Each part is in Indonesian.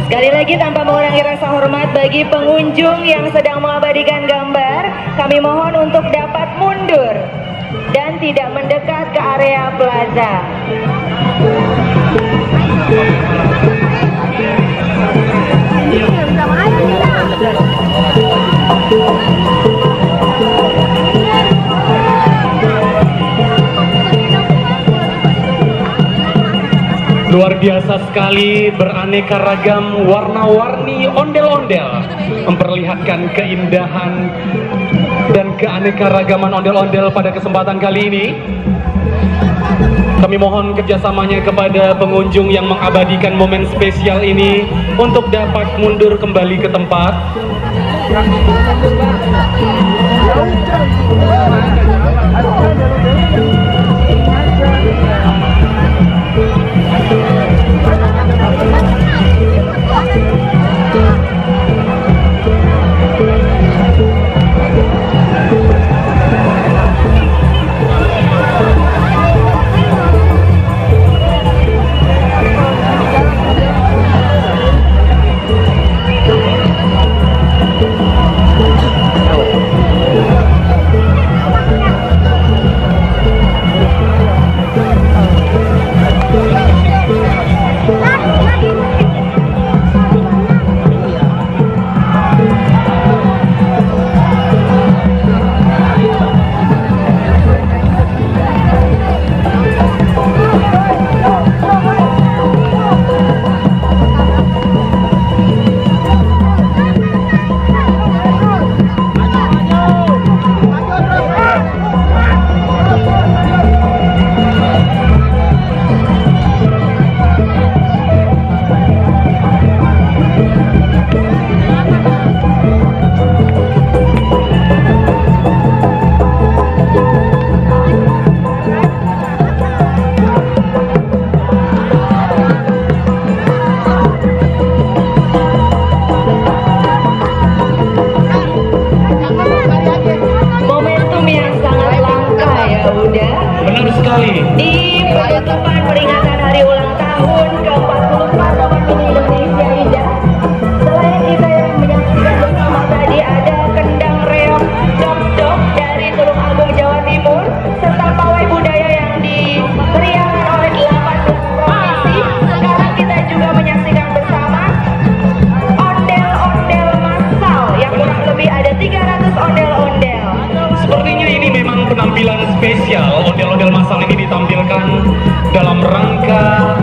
Sekali lagi tanpa mengurangi rasa hormat bagi pengunjung yang sedang mengabadikan gambar, kami mohon untuk dapat mundur dan tidak mendekat ke area plaza. Luar biasa sekali, beraneka ragam warna-warni ondel-ondel memperlihatkan keindahan dan keanekaragaman ondel-ondel pada kesempatan kali ini. Kami mohon kerjasamanya kepada pengunjung yang mengabadikan momen spesial ini untuk dapat mundur kembali ke tempat. Benar sekali. Di penutupan peringatan hari ulang tahun ke-44 Taman Mini Indonesia Indah, selain kita yang menyaksikan bersama tadi ada kendang reog dok-dok dari Tulung Agung Jawa Timur serta pawai budaya yang diperiahkan oleh 18 provinsi. Sekarang kita juga menyaksikan bersama ondel-ondel massal yang kurang lebih ada 300 ondel-ondel. Sepertinya ini memang penampilan spesial. Ondel-ondel massal ini ditampilkan dalam rangka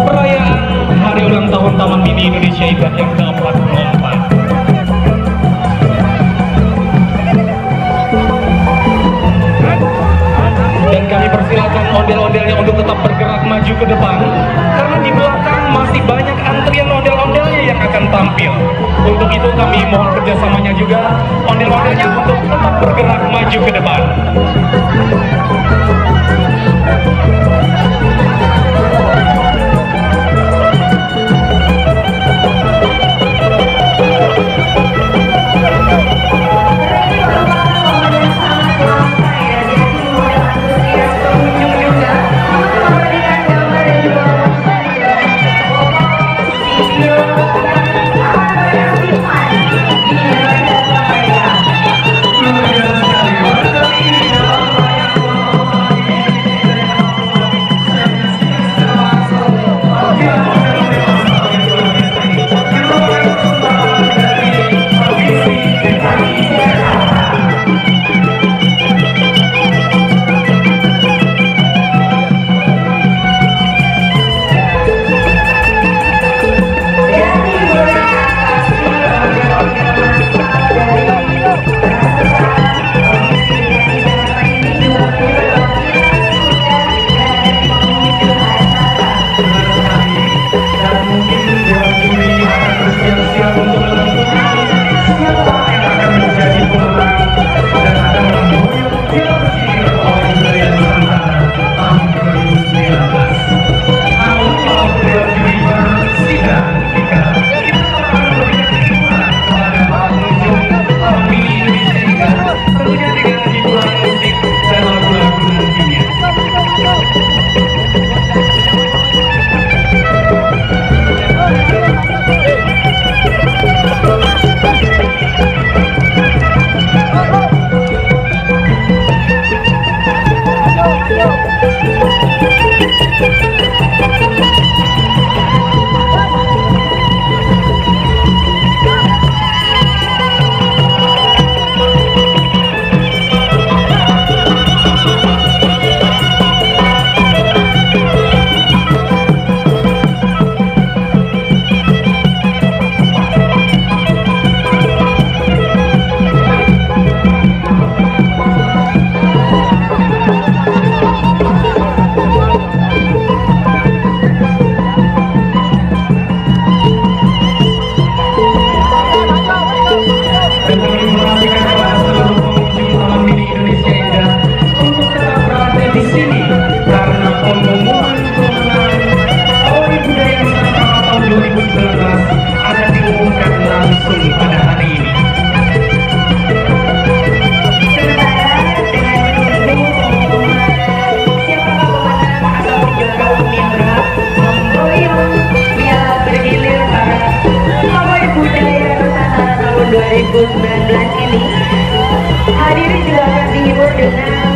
perayaan hari ulang tahun Taman Mini Indonesia Indah yang ke-44. Dan kami persilakan ondel-ondelnya untuk tetap bergerak maju ke depan, karena di belakang masih banyak antrian ondel-ondelnya yang akan tampil. Untuk itu kami mohon kerjasamanya juga ondel-ondelnya untuk tetap bergerak maju ke depan. Luar biasa sekali, warga 2019 ini. Hadirin juga akan dihibur dengan